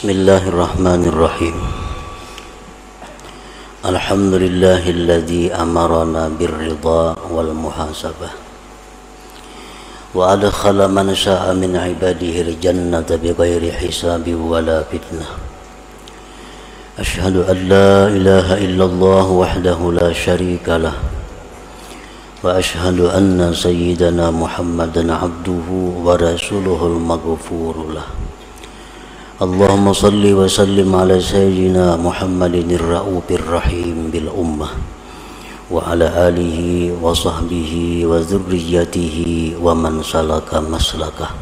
Bismillahirrahmanirrahim. Alhamdulillahilladzi amarana birridha wal muhasabah wa adkhala man syaa min ibadihi al-jannata bighairi hisabin wala fitnah. Asyhadu an la ilaha illallah wahdahu la syarika lah wa asyhadu anna sayyidana Muhammadan abduhu wa rasuluhul maghfuru lah. Allahumma salli wa sallim ala sayyidina Muhammadin ar-ra'ufir rahim bil ummah wa ala alihi wa sahbihi wa dzurriyyatihi wa man salaka maslakah.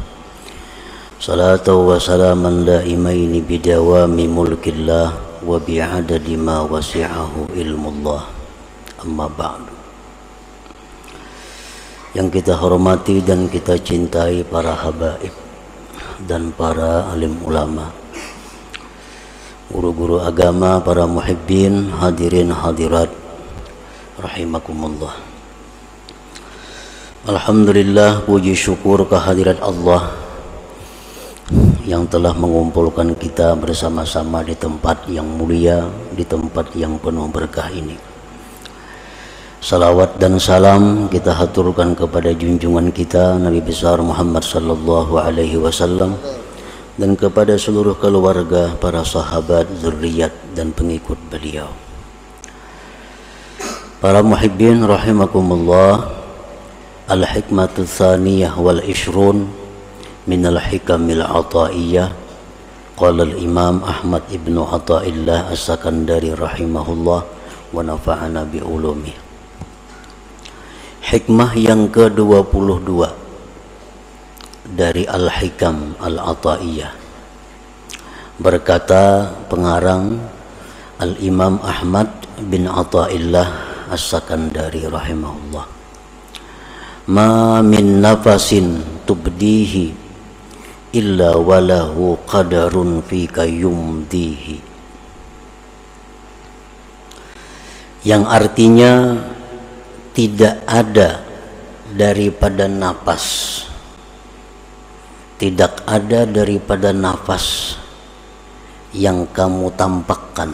Salatu wa salaman daimaini bidawami mulkillah wa bi'adadi ma wasi'ahu ilmullah. Amma ba'du. Yang kita hormati dan kita cintai para habaib dan para alim ulama, guru-guru agama, para muhibbin, hadirin hadirat rahimakumullah. Alhamdulillah, puji syukur kehadirat Allah yang telah mengumpulkan kita bersama-sama di tempat yang mulia, di tempat yang penuh berkah ini. Salawat dan salam kita haturkan kepada junjungan kita Nabi besar Muhammad sallallahu alaihi wasallam dan kepada seluruh keluarga, para sahabat, zuriat dan pengikut beliau. Para muhibbin rahimakumullah, al-hikmatu tsaniyah wal ishrun min al-hikamil ataiyah. Qala al-imam Ahmad ibnu Athaillah as-Sakandari rahimahullah wa nafa'ana bi ulumih. Hikmah yang ke-22 dari Al-Hikam Al-Ataiyah. Berkata pengarang Al-Imam Ahmad bin Athaillah As-Sakandari rahimahullah, ma min nafasin tubdihi illa walahu qadarun fika yumdihi. Yang artinya, tidak ada daripada nafas, tidak ada daripada nafas yang kamu tampakkan,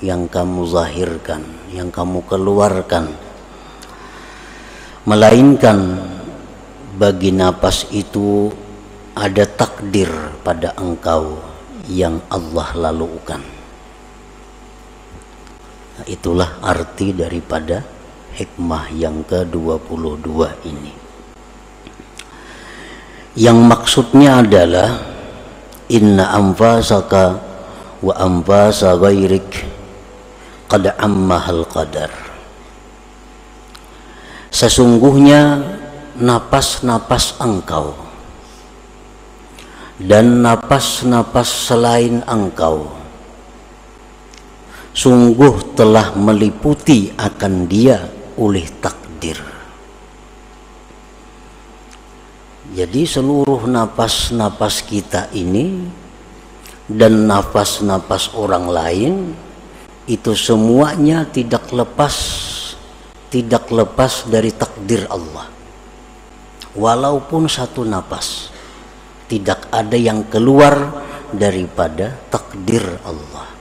yang kamu zahirkan, yang kamu keluarkan, melainkan bagi nafas itu ada takdir pada engkau yang Allah lalukan. Nah, itulah arti daripada hikmah yang ke-22 ini. Yang maksudnya adalah inna anfasaka wa anfasa ghairik qad ammahal qadar. Sesungguhnya napas-napas engkau dan napas-napas selain engkau sungguh telah meliputi akan dia oleh takdir. Jadi seluruh napas-napas kita ini dan napas-napas orang lain itu semuanya tidak lepas dari takdir Allah. Walaupun satu napas, tidak ada yang keluar daripada takdir Allah.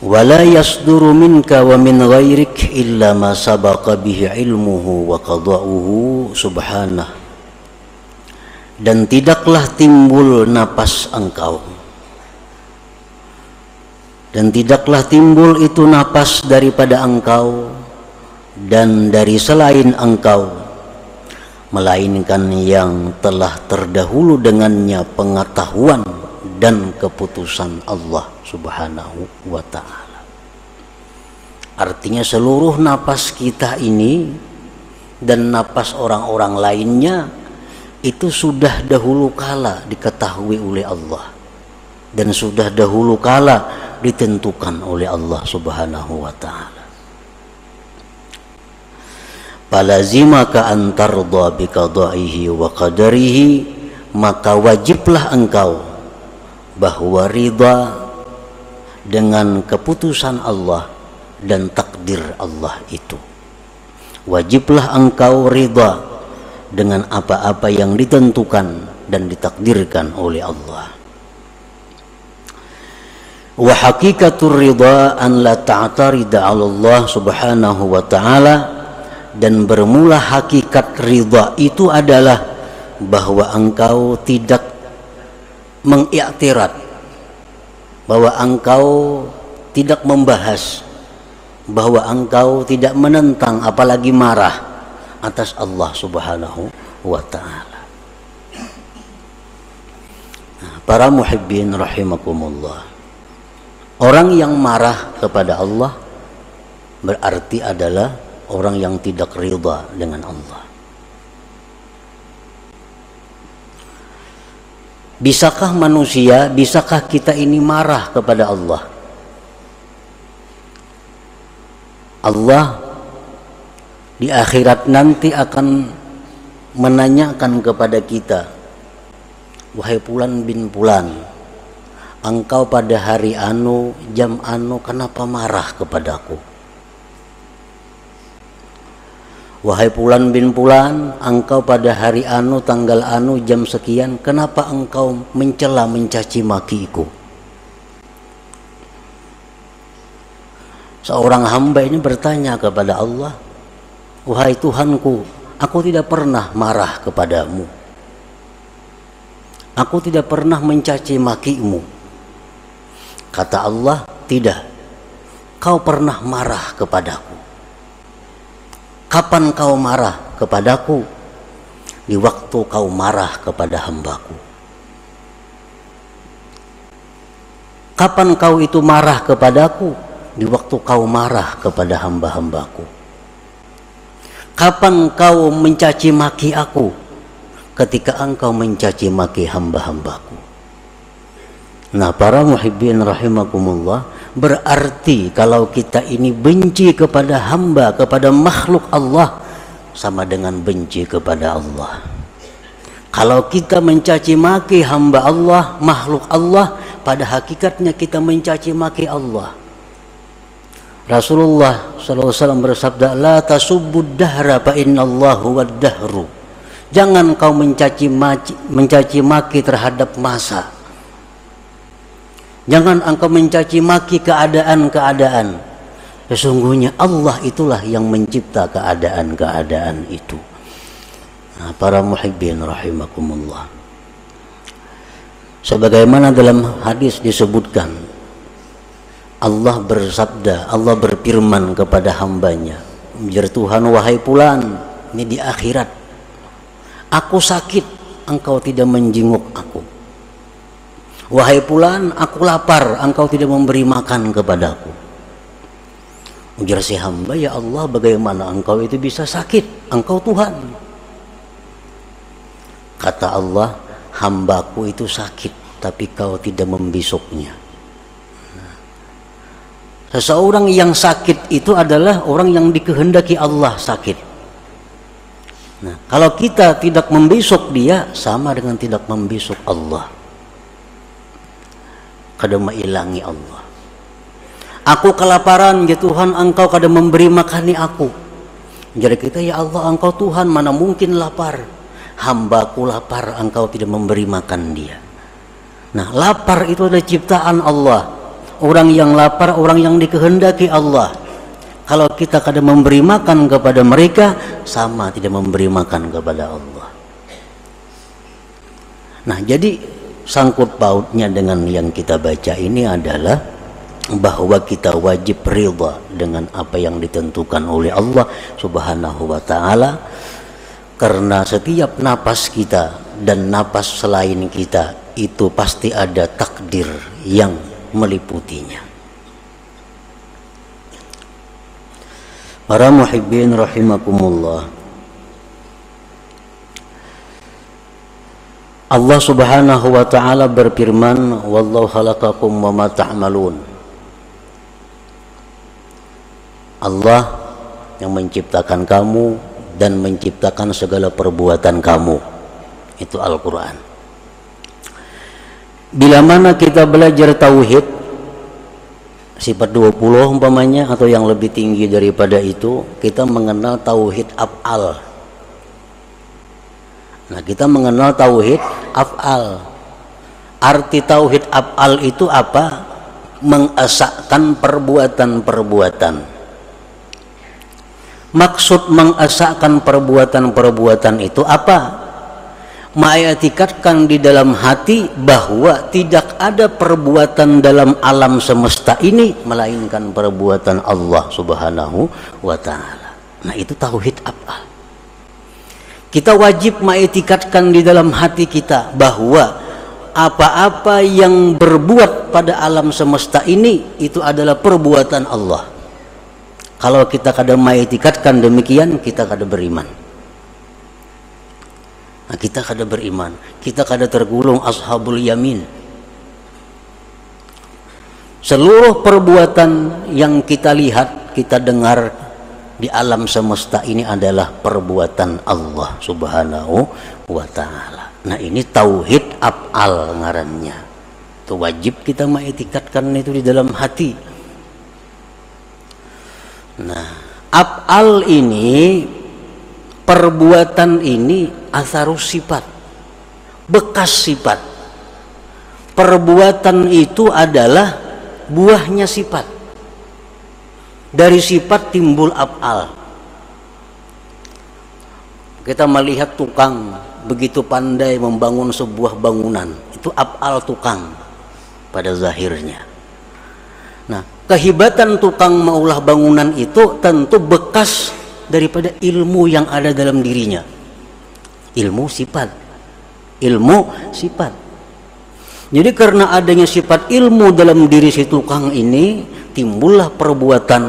Wala yasduru minka wa min ghairik illa ma sabaqa bihi ilmuhu wa qada'uhu subhanah. Dan tidaklah timbul napas engkau, dan tidaklah timbul itu napas daripada engkau dan dari selain engkau, melainkan yang telah terdahulu dengannya pengetahuan dan keputusan Allah subhanahu wa ta'ala. Artinya seluruh napas kita ini dan napas orang-orang lainnya itu sudah dahulu kala diketahui oleh Allah dan sudah dahulu kala ditentukan oleh Allah subhanahu wa ta'ala. Falazimaka an tardha bi qada'ihi wa qadarihi, maka wajiblah engkau bahwa ridha dengan keputusan Allah dan takdir Allah itu. Wajiblah engkau ridha dengan apa-apa yang ditentukan dan ditakdirkan oleh Allah. Wa haqiqatur ridha an la ta'tarida 'ala Allah subhanahu wa ta'ala, dan bermula hakikat ridha itu adalah bahwa engkau tidak mengiktirad, bahwa engkau tidak membahas, bahwa engkau tidak menentang apalagi marah atas Allah subhanahu wa ta'ala. Nah, para muhibbin rahimakumullah, orang yang marah kepada Allah berarti adalah orang yang tidak ridha dengan Allah. Bisakah manusia, bisakah kita ini marah kepada Allah? Allah di akhirat nanti akan menanyakan kepada kita, wahai Fulan bin Fulan, engkau pada hari anu, jam anu, kenapa marah kepadaku? Wahai Fulan bin Fulan, engkau pada hari anu, tanggal anu, jam sekian, kenapa engkau mencela, mencaci makiku? Seorang hamba ini bertanya kepada Allah, wahai Tuhanku, aku tidak pernah marah kepadamu, aku tidak pernah mencaci makimu. Kata Allah, tidak, kau pernah marah kepadaku. Kapan kau marah kepadaku? Di waktu kau marah kepada hambaku. Kapan kau itu marah kepadaku? Di waktu kau marah kepada hamba-hambaku. Kapan kau mencaci maki aku? Ketika engkau mencaci maki hamba-hambaku. Nah, para muhibbin rahimakumullah, berarti kalau kita ini benci kepada hamba, kepada makhluk Allah, sama dengan benci kepada Allah. Kalau kita mencaci maki hamba Allah, makhluk Allah, pada hakikatnya kita mencaci maki Allah. Rasulullah SAW bersabda, la tasubbud dahra fa innallahu wad-dahru. Jangan kau mencaci maki terhadap masa. Jangan engkau mencaci maki keadaan-keadaan. Sesungguhnya Allah itulah yang mencipta keadaan-keadaan itu. Nah, para muhibbin rahimakumullah, sebagaimana dalam hadis disebutkan, Allah bersabda, Allah berfirman kepada hambanya, "Ya Tuhan, wahai Fulan, ini di akhirat, aku sakit, engkau tidak menjenguk aku. Wahai Fulan, aku lapar, engkau tidak memberi makan kepadaku." Ujar si hamba, "Ya Allah, bagaimana engkau itu bisa sakit? Engkau Tuhan." Kata Allah, "Hambaku itu sakit, tapi kau tidak membisuknya." Seseorang yang sakit itu adalah orang yang dikehendaki Allah sakit. Nah, kalau kita tidak membisuk dia, sama dengan tidak membisuk Allah. Kada mailangi Allah. Aku kelaparan, ya Tuhan, engkau kada memberi makani aku. Jadi kita, ya Allah, engkau Tuhan, mana mungkin lapar. Hambaku lapar, engkau tidak memberi makan dia. Nah, lapar itu adalah ciptaan Allah. Orang yang lapar, orang yang dikehendaki Allah. Kalau kita kada memberi makan kepada mereka, sama tidak memberi makan kepada Allah. Nah, jadi sangkut pautnya dengan yang kita baca ini adalah bahwa kita wajib ridha dengan apa yang ditentukan oleh Allah Subhanahu wa ta'ala, karena setiap napas kita dan napas selain kita itu pasti ada takdir yang meliputinya. Para muhibbin rahimakumullah, Allah Subhanahu wa ta'ala berfirman, "Wallahu khalaqakum wa ma ta'malun." Allah yang menciptakan kamu dan menciptakan segala perbuatan kamu. Itu Al-Quran. Bila mana kita belajar tauhid sifat 20 umpamanya, atau yang lebih tinggi daripada itu, kita mengenal tauhid af'al. Nah, kita mengenal tauhid af'al. Arti tauhid af'al itu apa? Mengesahkan perbuatan-perbuatan. Maksud mengesahkan perbuatan-perbuatan itu apa? Mengiktikadkan di dalam hati bahwa tidak ada perbuatan dalam alam semesta ini melainkan perbuatan Allah Subhanahu wa ta'ala. Nah, itu tauhid af'al. Kita wajib mengiktikadkan di dalam hati kita bahwa apa-apa yang berbuat pada alam semesta ini itu adalah perbuatan Allah. Kalau kita kada mengiktikadkan demikian, kita kada beriman. Nah, kita kada beriman, kita kada tergolong ashabul yamin. Seluruh perbuatan yang kita lihat, kita dengar di alam semesta ini adalah perbuatan Allah Subhanahu wa ta'ala. Nah, ini tauhid af'al ngarannya. Itu wajib kita mengiktikadkan itu di dalam hati. Nah, af'al ini, perbuatan ini asarus sifat, bekas sifat. Perbuatan itu adalah buahnya sifat. Dari sifat timbul af'al. Kita melihat tukang begitu pandai membangun sebuah bangunan, itu af'al tukang pada zahirnya. Nah, kehebatan tukang maulah bangunan itu tentu bekas daripada ilmu yang ada dalam dirinya. Ilmu sifat. Jadi karena adanya sifat ilmu dalam diri si tukang ini, timbullah perbuatan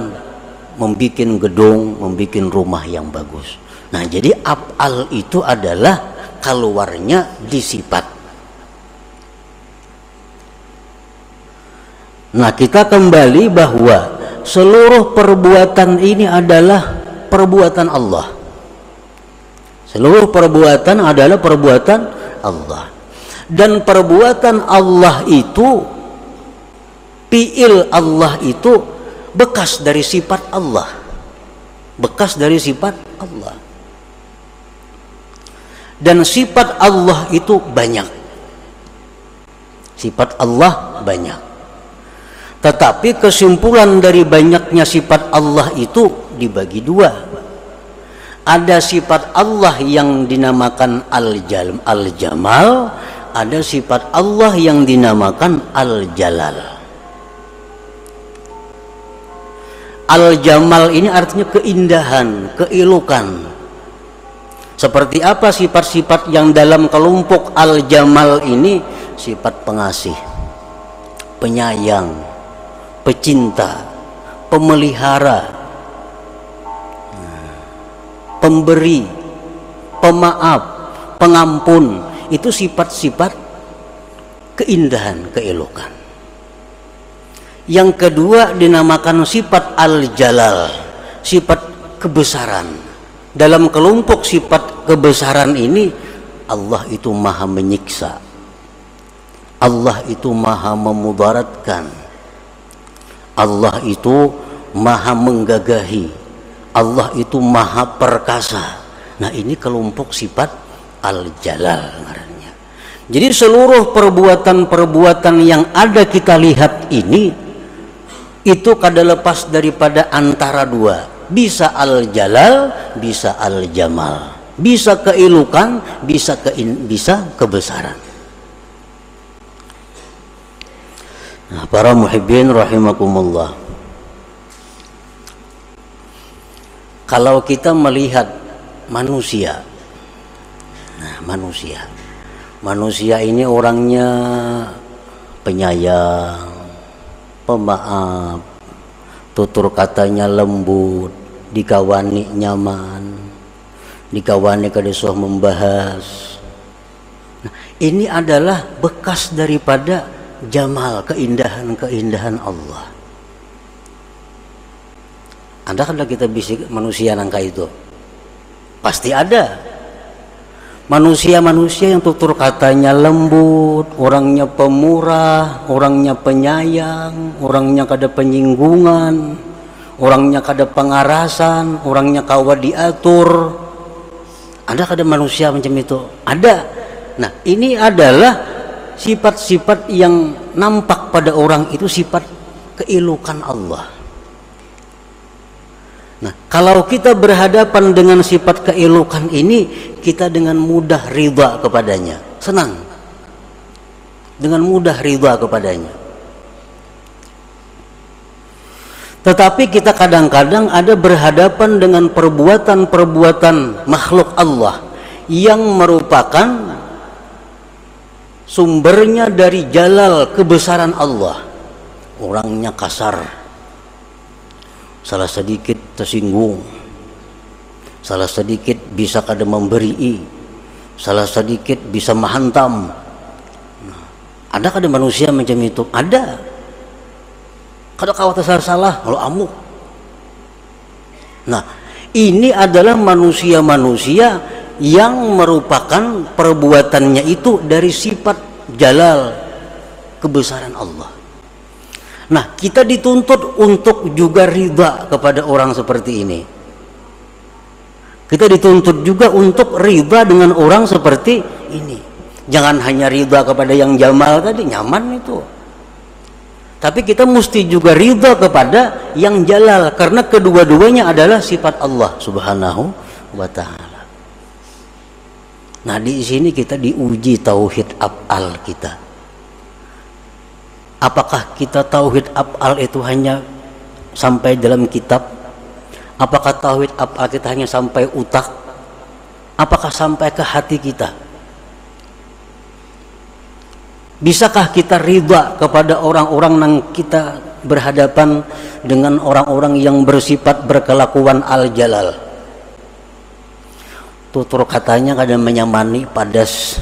membikin gedung, membikin rumah yang bagus. Nah, jadi af'al itu adalah keluarnya di sifat. Nah, kita kembali bahwa seluruh perbuatan ini adalah perbuatan Allah. Seluruh perbuatan adalah perbuatan Allah. Dan perbuatan Allah itu, fi'il Allah itu bekas dari sifat Allah. Bekas dari sifat Allah. Dan sifat Allah itu banyak. Sifat Allah banyak. Tetapi kesimpulan dari banyaknya sifat Allah itu dibagi dua. Ada sifat Allah yang dinamakan Al-Jamal, ada sifat Allah yang dinamakan Al-Jalal. Al-Jamal ini artinya keindahan, keelokan. Seperti apa sifat-sifat yang dalam kelompok Al-Jamal ini? Sifat pengasih, penyayang, pecinta, pemelihara, pemberi, pemaaf, pengampun. Itu sifat-sifat keindahan, keelokan. Yang kedua dinamakan sifat Al-Jalal, sifat kebesaran. Dalam kelompok sifat kebesaran ini, Allah itu maha menyiksa, Allah itu maha memudaratkan, Allah itu maha menggagahi, Allah itu maha perkasa. Nah, ini kelompok sifat Al-Jalal ngarannya. Jadi seluruh perbuatan-perbuatan yang ada kita lihat ini, itu kada lepas daripada antara dua. Bisa Al-Jalal, bisa Al-Jamal. Bisa keelokan, bisa kebesaran. Nah, para muhibbin rahimakumullah. Kalau kita melihat manusia, nah, manusia ini orangnya penyayang, pemaaf, tutur katanya lembut, dikawani nyaman, dikawani kadesuh membahas. Nah, ini adalah bekas daripada jamal, keindahan Allah. Ada kan kita bisik manusia nangka itu? Pasti ada. Manusia-manusia yang tutur katanya lembut, orangnya pemurah, orangnya penyayang, orangnya kada penyinggungan, orangnya kada pengarasan, orangnya kawa diatur. Ada manusia macam itu? Ada. Nah, ini adalah sifat-sifat yang nampak pada orang itu, sifat keelukan Allah. Nah, kalau kita berhadapan dengan sifat keelukan ini, kita dengan mudah ridha kepadanya, senang. Dengan mudah ridha kepadanya. Tetapi kita kadang-kadang ada berhadapan dengan perbuatan-perbuatan makhluk Allah yang merupakan sumbernya dari jalal kebesaran Allah. Orangnya kasar, salah sedikit tersinggung, salah sedikit bisa kadang memberi, salah sedikit bisa menghantam. Ada kadang manusia macam itu? Ada. Kadang khawatir salah, kalau amuk. Nah, ini adalah manusia-manusia yang merupakan perbuatannya itu dari sifat jalal kebesaran Allah. Nah, kita dituntut untuk juga ridha kepada orang seperti ini. Kita dituntut juga untuk ridha dengan orang seperti ini. Jangan hanya ridha kepada yang jamal tadi, nyaman itu. Tapi kita mesti juga ridha kepada yang jalal, karena kedua-duanya adalah sifat Allah Subhanahu wa ta'ala. Nah, di sini kita diuji tauhid af'al kita. Apakah kita tauhid af'al itu hanya sampai dalam kitab? Apakah tauhid af'al kita hanya sampai utak? Apakah sampai ke hati kita? Bisakah kita ridha kepada orang-orang yang kita berhadapan dengan orang-orang yang bersifat berkelakuan al-jalal? Tutur katanya kadang menyamani, padas.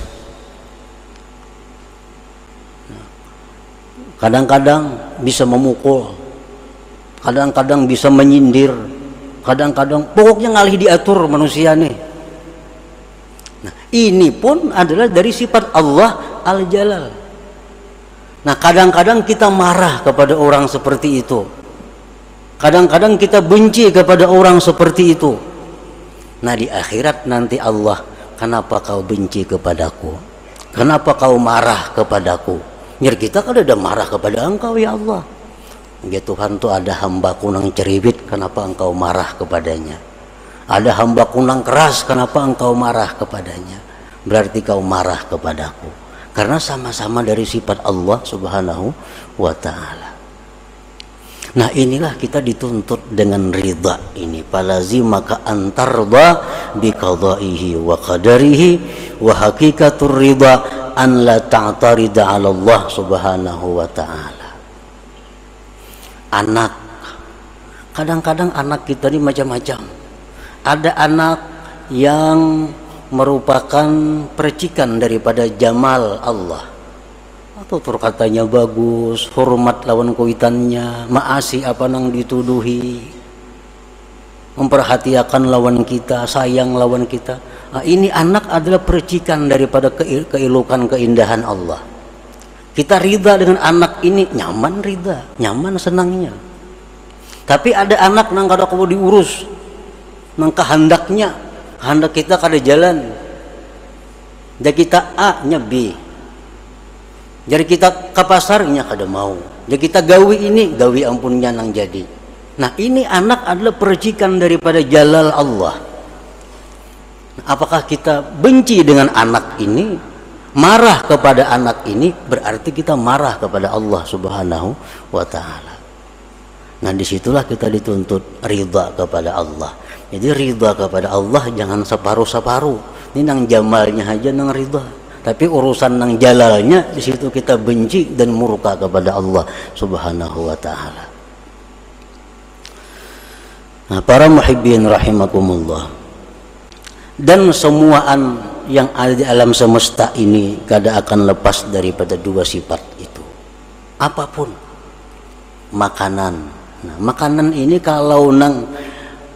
Kadang-kadang bisa memukul, kadang-kadang bisa menyindir, kadang-kadang pokoknya ngalih diatur manusia nih. Nah, ini pun adalah dari sifat Allah al-jalal. Nah, kadang-kadang kita marah kepada orang seperti itu. Kadang-kadang kita benci kepada orang seperti itu. Nah, di akhirat nanti Allah, kenapa kau benci kepadaku? Kenapa kau marah kepadaku? Biar kita kan ada marah kepada engkau ya Allah. Ya Tuhan, tuh ada hambaku nang ceribit, kenapa engkau marah kepadanya? Ada hambaku nang keras, kenapa engkau marah kepadanya? Berarti kau marah kepadaku. Karena sama-sama dari sifat Allah Subhanahu wa ta'ala. Nah, inilah kita dituntut dengan ridha ini. Falazimaka antarda biqadaihi wa qadarihi wa hakikatur ridha an la ta'tarida 'ala Allah Subhanahu wa ta'ala. Anak, kadang-kadang anak kita ini macam-macam. Ada anak yang merupakan percikan daripada jamal Allah, atau katanya bagus, hormat lawan kuitannya, maasi apa nang dituduhi, memperhatikan lawan kita, sayang lawan kita. Nah, ini anak adalah percikan daripada keelukan keindahan Allah. Kita ridha dengan anak ini, nyaman ridha, nyaman senangnya. Tapi ada anak nang kada kudu diurus, nang kehendaknya. Hendak kita kada jalan, jadi kita A nya B, jadi kita ke pasarnya kada mau, jadi kita gawi ini, gawi ampunnya nang jadi. Nah, ini anak adalah percikan daripada jalal Allah. Apakah kita benci dengan anak ini, marah kepada anak ini, berarti kita marah kepada Allah Subhanahu wa ta'ala. Nah, disitulah kita dituntut ridha kepada Allah. Jadi ridha kepada Allah jangan separuh-separuh. Ini nang jamalnya aja nang ridha. Tapi urusan nang jalalnya, di situ kita benci dan murka kepada Allah Subhanahu wa ta'ala. Nah, para muhibbin rahimakumullah. Dan semuaan yang ada di alam semesta ini kada akan lepas daripada dua sifat itu. Apapun. Makanan. Nah, makanan ini kalau nang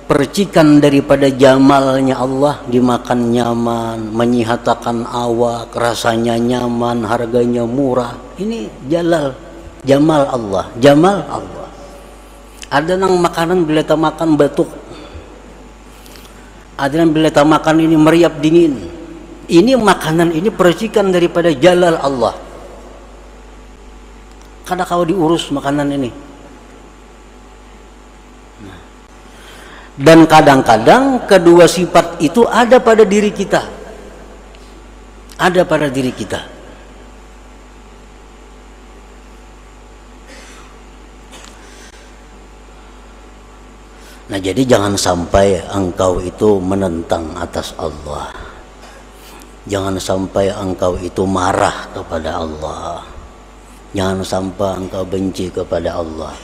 percikan daripada jamalnya Allah, dimakan nyaman, menyihatakan awak, rasanya nyaman, harganya murah. Ini jalal, jamal Allah, jamal Allah. Ada nang makanan bila kita makan batuk, Ada yang bila tak makan ini meriap dingin. Ini makanan ini percikan daripada jalal Allah. Kada kau diurus makanan ini. Dan kadang-kadang kedua sifat itu ada pada diri kita. Ada pada diri kita. Nah, jadi jangan sampai engkau itu menentang atas Allah. Jangan sampai engkau itu marah kepada Allah. Jangan sampai engkau benci kepada Allah.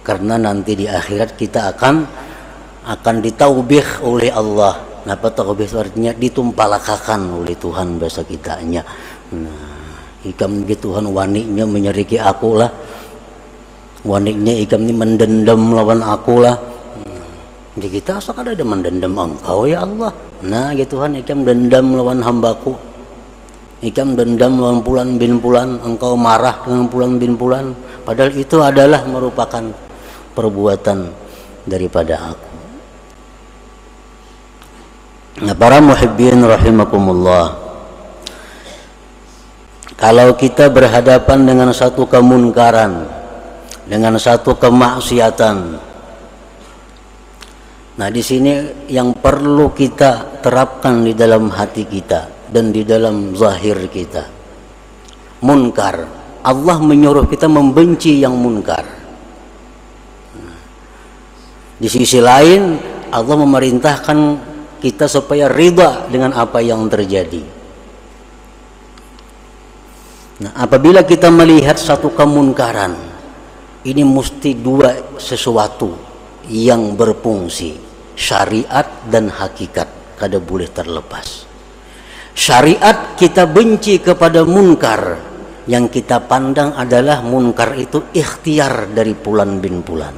Karena nanti di akhirat kita akan ditaubih oleh Allah. Napa taubih itu artinya ditumpalakakan oleh Tuhan bahasa kitanya. Nah, ikam gitu Tuhan waniknya menyeriki aku lah. Waniknya ikam ini mendendam lawan aku lah. Di kita asal ada mendendam engkau ya Allah. Nah gitu Tuhan, ikam dendam lawan hambaku. Ikam dendam lawan Fulan bin Fulan. Engkau marah dengan Fulan bin Fulan. Padahal itu adalah merupakan perbuatan daripada aku. Nah, para muhibbin rahimakumullah, kalau kita berhadapan dengan satu kemunkaran, dengan satu kemaksiatan, nah di sini yang perlu kita terapkan di dalam hati kita dan di dalam zahir kita, munkar. Allah menyuruh kita membenci yang munkar. Di sisi lain Allah memerintahkan kita supaya ridha dengan apa yang terjadi. Nah, apabila kita melihat satu kemunkaran, ini mesti dua sesuatu yang berfungsi, syariat dan hakikat, kada boleh terlepas. Syariat kita benci kepada munkar, yang kita pandang adalah munkar itu ikhtiar dari Fulan bin Fulan.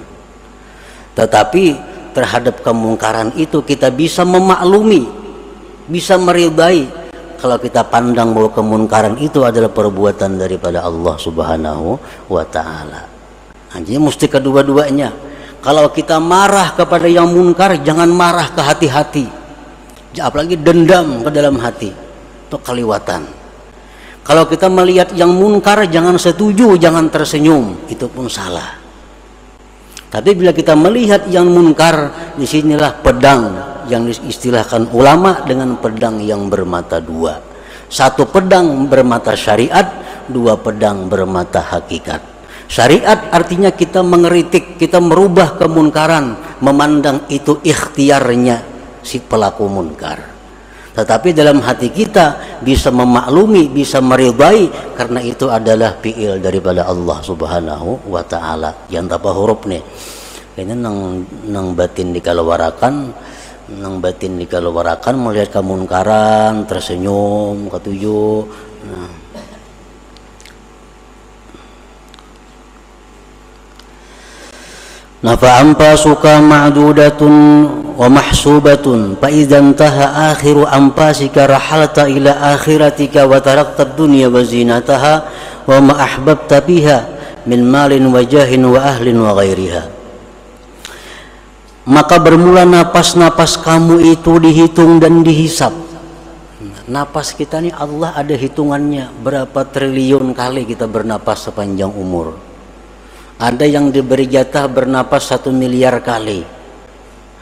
Tetapi terhadap kemungkaran itu kita bisa memaklumi, bisa meridai kalau kita pandang bahwa kemungkaran itu adalah perbuatan daripada Allah Subhanahu wa taala. Jadi mesti kedua-duanya. Kalau kita marah kepada yang munkar, jangan marah ke hati-hati. Apalagi dendam ke dalam hati. Itu kaliwatan. Kalau kita melihat yang munkar, jangan setuju, jangan tersenyum. Itu pun salah. Tapi bila kita melihat yang munkar, disinilah pedang yang diistilahkan ulama dengan pedang yang bermata dua. Satu pedang bermata syariat, dua pedang bermata hakikat. Syariat artinya kita mengeritik, kita merubah kemunkaran, memandang itu ikhtiarnya si pelaku munkar. Tetapi dalam hati kita bisa memaklumi, bisa meridai, karena itu adalah fi'il daripada Allah Subhanahu wa taala. Yang tapa huruf nih. Ini nang batin dikalawarakan, melihat kemunkaran, tersenyum, ketujuh. Nah, fa'ampa suka ma'dudatun wa mahsubatun fa idza intaha akhiru ampasika rahalta ila akhiratika wa tarakta ad-dunya wa zinataha wa ma ahbabta biha min malin wa jahin wa ahlin wa ghairiha. Maka bermula napas-napas kamu itu dihitung dan dihisap. Napas kita ini Allah ada hitungannya, berapa triliun kali kita bernapas sepanjang umur. Ada yang diberi jatah bernapas 1 miliar kali.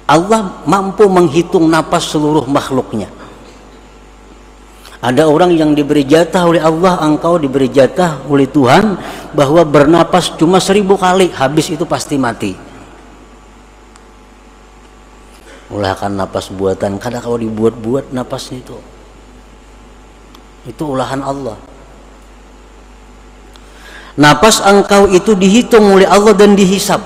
Allah mampu menghitung napas seluruh makhluknya. Ada orang yang diberi jatah oleh Allah, engkau diberi jatah oleh Tuhan bahwa bernapas cuma 1000 kali, habis itu pasti mati. Ulahkan napas buatan, kadang kau dibuat-buat napasnya itu ulahan Allah. Napas engkau itu dihitung oleh Allah dan dihisap.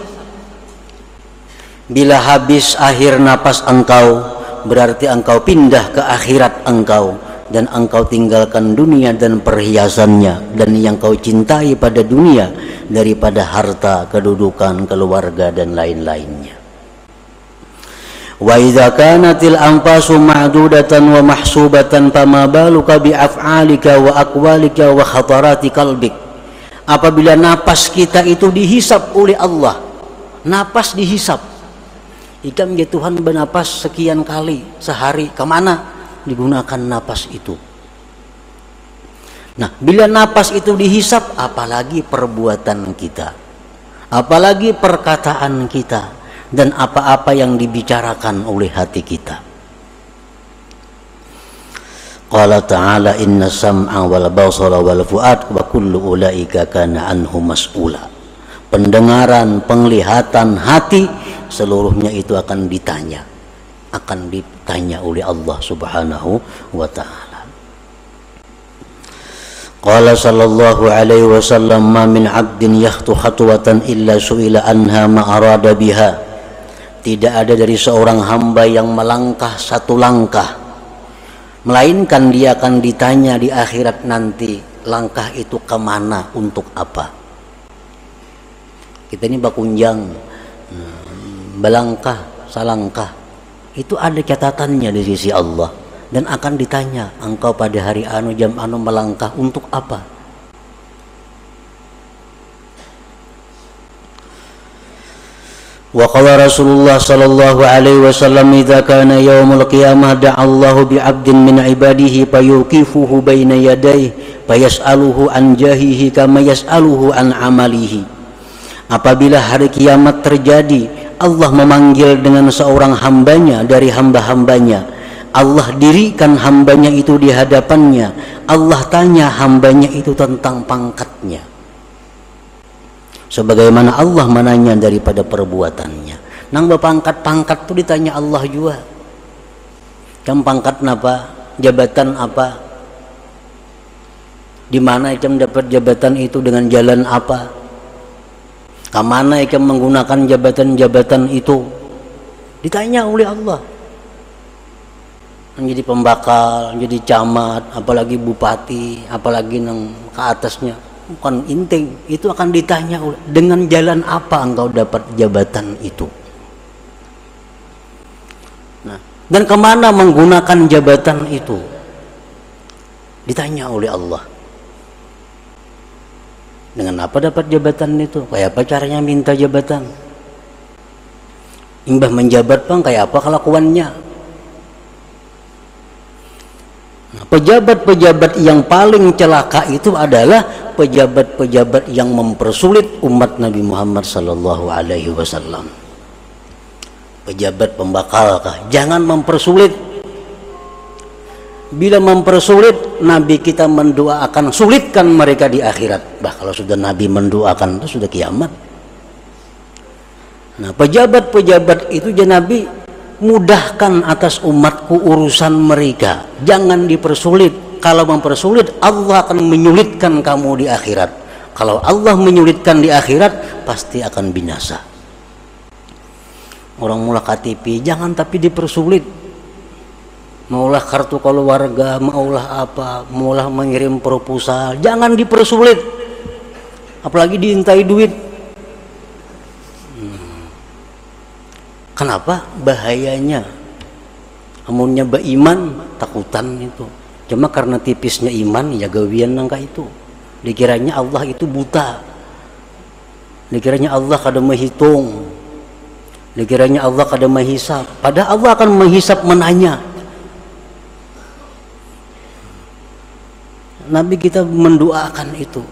Bila habis akhir napas engkau, berarti engkau pindah ke akhirat engkau, dan engkau tinggalkan dunia dan perhiasannya dan yang kau cintai pada dunia daripada harta, kedudukan, keluarga dan lain-lainnya. Wa idza kanatil anfasu ma'dudatan wa mahsubatan fama baluka bi af'alika wa aqwalika wa khatarati qalbik. Apabila napas kita itu dihisap oleh Allah, napas dihisap, Ikam ya Tuhan bernapas sekian kali sehari, kemana digunakan napas itu? Nah, bila napas itu dihisap, apalagi perbuatan kita, apalagi perkataan kita, dan apa-apa yang dibicarakan oleh hati kita. Qala ta'ala inna sam'a wal basara wal fu'ad wa kullu ulaika kana anhu mas'ula. Pendengaran, penglihatan, hati, seluruhnya itu akan ditanya oleh Allah Subhanahu wa ta'ala. Qala sallallahu alaihi wasallam ma min 'abdin yakhtu khatwatan illa su'ila anha ma arada biha. Tidak ada dari seorang hamba yang melangkah satu langkah, melainkan dia akan ditanya di akhirat nanti, langkah itu kemana, untuk apa. Kita ini bakunjang, belangkah, salangkah, itu ada catatannya di sisi Allah, dan akan ditanya, engkau pada hari anu jam anu melangkah untuk apa? Wa qala Rasulullah sallallahu alaihi wasallam idza kana yaumul qiyamah da'a Allahu bi 'abdin min 'ibadihi fayuqifuhu baina yadayhi fayas'aluhu an jahihi kama yas'aluhu an amalihi. Apabila hari kiamat terjadi, Allah memanggil dengan seorang hambanya dari hamba-hambanya. Allah dirikan hambanya itu di hadapannya. Allah tanya hambanya itu tentang pangkatnya, sebagaimana Allah menanya daripada perbuatannya. Nang berpangkat-pangkat itu ditanya Allah juga. Kamu pangkat apa? Jabatan apa? Di mana kamu dapat jabatan itu, dengan jalan apa? Kemana kamu menggunakan jabatan-jabatan itu? Ditanya oleh Allah. Menjadi pembakal, menjadi camat, apalagi bupati, apalagi nang ke atasnya. Bukan inting, itu akan ditanya dengan jalan apa engkau dapat jabatan itu. Nah, dan kemana menggunakan jabatan itu, ditanya oleh Allah. Dengan apa dapat jabatan itu? Kayak apa caranya minta jabatan? Imbah menjabat bang, kayak apa kelakuannya? Nah, pejabat-pejabat yang paling celaka itu adalah pejabat-pejabat yang mempersulit umat Nabi Muhammad sallallahu alaihi wasallam. Pejabat pembakal kah? Jangan mempersulit. Bila mempersulit, Nabi kita mendoakan sulitkan mereka di akhirat. Bah, kalau sudah Nabi mendoakan itu sudah kiamat. Nah, pejabat-pejabat itu ya Nabi, mudahkan atas umatku urusan mereka, jangan dipersulit. Kalau mempersulit, Allah akan menyulitkan kamu di akhirat. Kalau Allah menyulitkan di akhirat, pasti akan binasa. Orang mula KTP, jangan tapi dipersulit. Maulah kartu keluarga, maulah apa, maulah mengirim proposal, jangan dipersulit. Apalagi diintai duit. Kenapa? Bahayanya. Amunnya beriman, takutan itu. Cuma karena tipisnya iman, ya gawian nangka itu. Dikiranya Allah itu buta. Dikiranya Allah kada menghitung. Dikiranya Allah kada menghisap. Padahal Allah akan menghisap, menanya. Nabi kita mendoakan itu.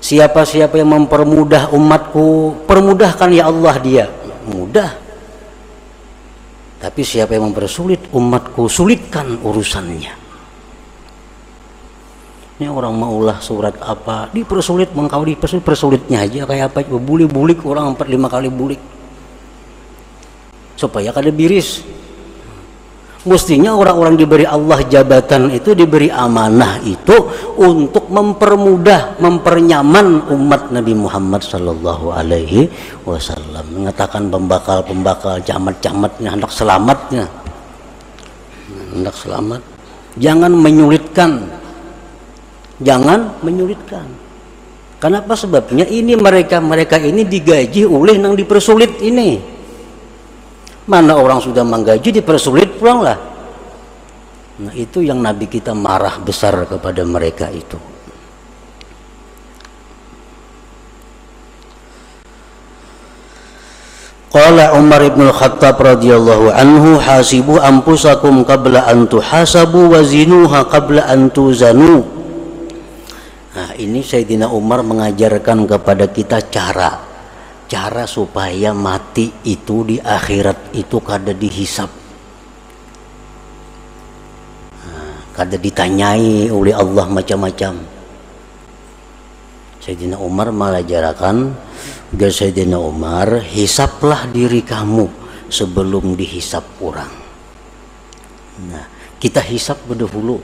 Siapa-siapa yang mempermudah umatku, permudahkan ya Allah dia. Mudah. Tapi siapa yang mempersulit umatku, sulitkan urusannya. Ini orang maulah surat apa, dipersulit, mengkau dipersulit, persulitnya aja kayak apa, bulik-bulik orang 4-5 kali bulik. Supaya kada biris. Mestinya orang-orang diberi Allah jabatan itu, diberi amanah itu untuk mempermudah, mempernyaman umat Nabi Muhammad sallallahu alaihi wasallam. Mengatakan pembakal-pembakal, camat-camatnya, hendak selamatnya. Hendak selamat. Jangan menyulitkan. Jangan menyulitkan. Kenapa sebabnya? Ini mereka ini digaji oleh yang dipersulit ini. Mana orang sudah menggaji dipersulit pulanglah. Nah, itu yang Nabi kita marah besar kepada mereka itu. Qala Qala Umar ibn al-Khattab radhiyallahu anhu, hasibu anfusakum qabla an tuhasabu wa zinuha qabla an tuzanu. Nah, ini Sayyidina Umar mengajarkan kepada kita cara supaya mati itu di akhirat itu kada dihisap, kada ditanyai oleh Allah macam-macam. Sayyidina Umar mengajarkan agar Sayyidina Umar, hisaplah diri kamu sebelum dihisap orang. Nah, kita hisap berdahulu.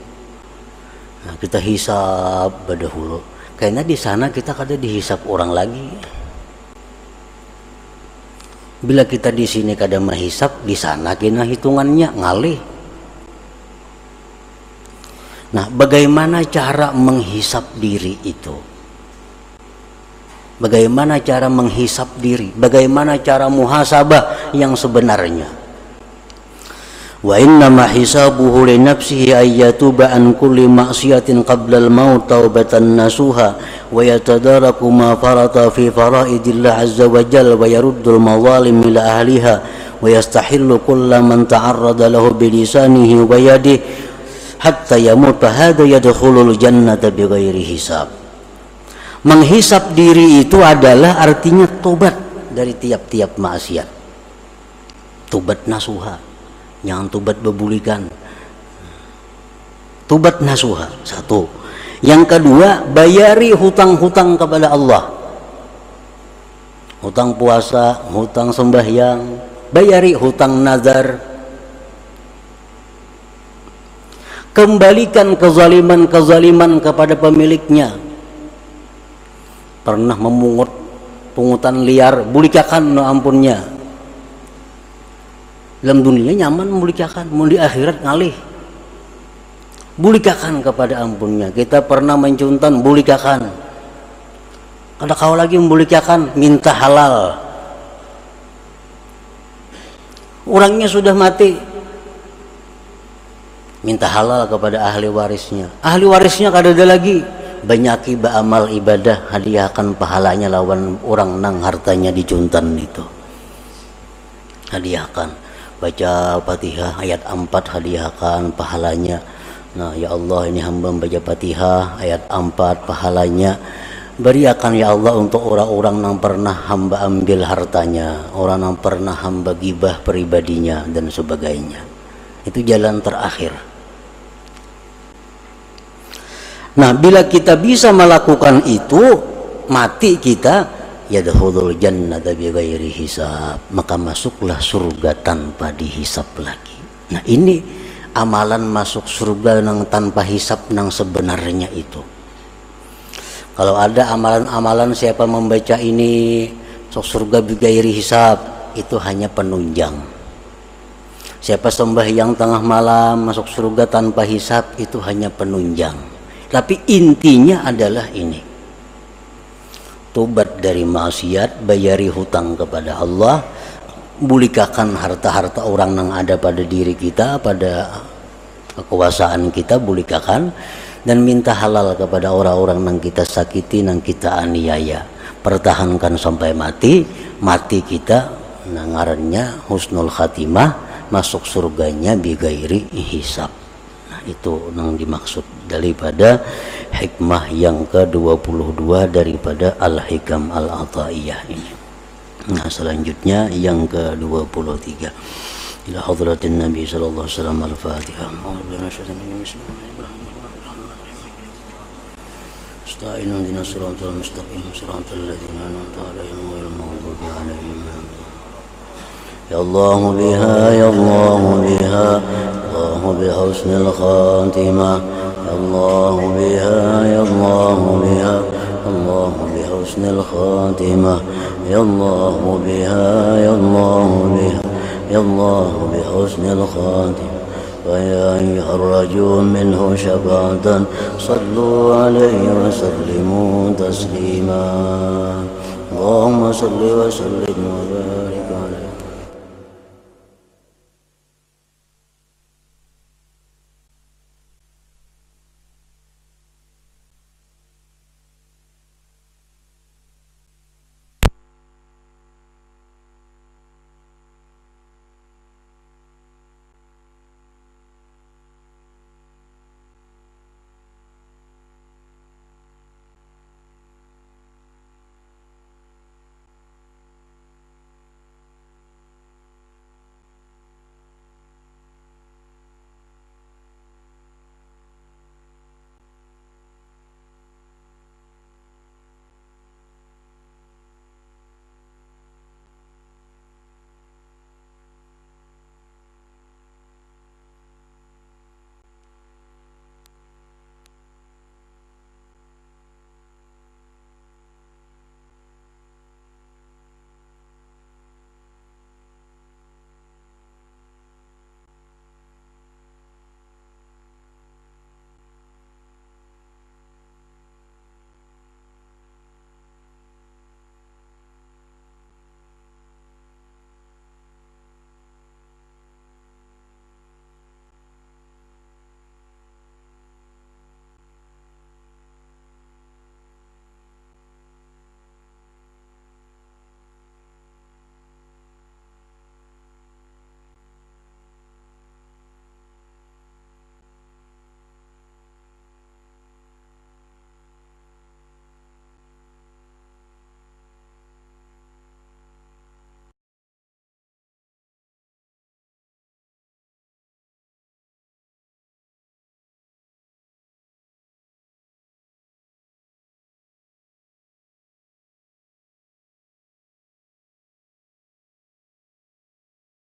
Nah, kita hisap berdahulu. Karena di sana kita kada dihisap orang lagi. Bila kita di sini kada menghisap, di sana kena hitungannya ngalih. Nah, bagaimana cara menghisap diri itu? Bagaimana cara menghisap diri? Bagaimana cara muhasabah yang sebenarnya? Wa inna ma hisabuhu li nafsihi ay yatuba an kulli ma'siyatin qabla al-maut taubatan nasuha wa yatadaraku ma farata fi faraidillah azza wa jalla wa yaruddul mazalim ila ahliha wa yastahillu kulla man ta'arrada lahu bilisanihi wa yadihi hatta yamut hadha yadkhulul jannata bighairi hisab. Menghisap diri itu adalah artinya tobat dari tiap-tiap maksiat. Tobat nasuha, jangan tobat bebulikan. Tobat nasuha, satu. Yang kedua, bayari hutang-hutang kepada Allah. Hutang puasa, hutang sembahyang, bayari hutang nazar. Kembalikan kezaliman-kezaliman kepada pemiliknya. Pernah memungut pungutan liar, bulikakan no ampunnya. Dalam dunia nyaman bulikakan, mau di akhirat ngalih. Bulikakan kepada ampunnya. Kita pernah mencuntan, bulikakan. Kada kau lagi membulikakan, minta halal. Orangnya sudah mati, minta halal kepada ahli warisnya. Ahli warisnya kada ada lagi. Banyaki beramal ibadah, hadiahkan pahalanya lawan orang nang hartanya dicuntan itu. Hadiahkan, baca Fatihah ayat 4, hadiahkan pahalanya. Nah, ya Allah, ini hamba membaca Fatihah ayat 4, pahalanya beriakan ya Allah untuk orang-orang yang pernah hamba ambil hartanya, orang yang pernah hamba gibah pribadinya dan sebagainya. Itu jalan terakhir. Nah, bila kita bisa melakukan itu, mati kita yadkhulul jannata bighairi hisab, maka masuklah surga tanpa dihisap lagi. Nah, ini amalan masuk surga nang tanpa hisap nang sebenarnya itu. Kalau ada amalan-amalan siapa membaca ini masuk surga bighairi hisab, itu hanya penunjang. Siapa sembahyang tengah malam masuk surga tanpa hisap, itu hanya penunjang. Tapi intinya adalah ini, tobat dari maksiat, bayari hutang kepada Allah, bulikakan harta-harta orang yang ada pada diri kita, pada kekuasaan kita, bulikakan, dan minta halal kepada orang-orang yang kita sakiti, yang kita aniaya. Pertahankan sampai mati, mati kita ngarannya husnul khatimah, masuk surganya bighairi hisab. Itu yang dimaksud daripada hikmah yang ke-22 daripada Al-Hikam Al-Ataiyah ini. Nah, selanjutnya yang ke-23. Ila hadratin Nabi sallallahu alaihi wasallam Al-Fatihah. Astagfirullahaladzim dinas siratal mustaqim siratal ladzina an'amta 'alaihim ghairil maghdubi 'alaihim. Ya Allah biha ya Allah biha Allah bihusnil khatimah ya Allah biha ya Allah biha Allah bihusnil khatimah ya Allah biha ya Allah biha ya Allah bihusnil khatimah wa ya ayyuhar rajul minhu syafa'atan sallu alaihi wa sallimu taslima Allahumma salli wa sallim wa barik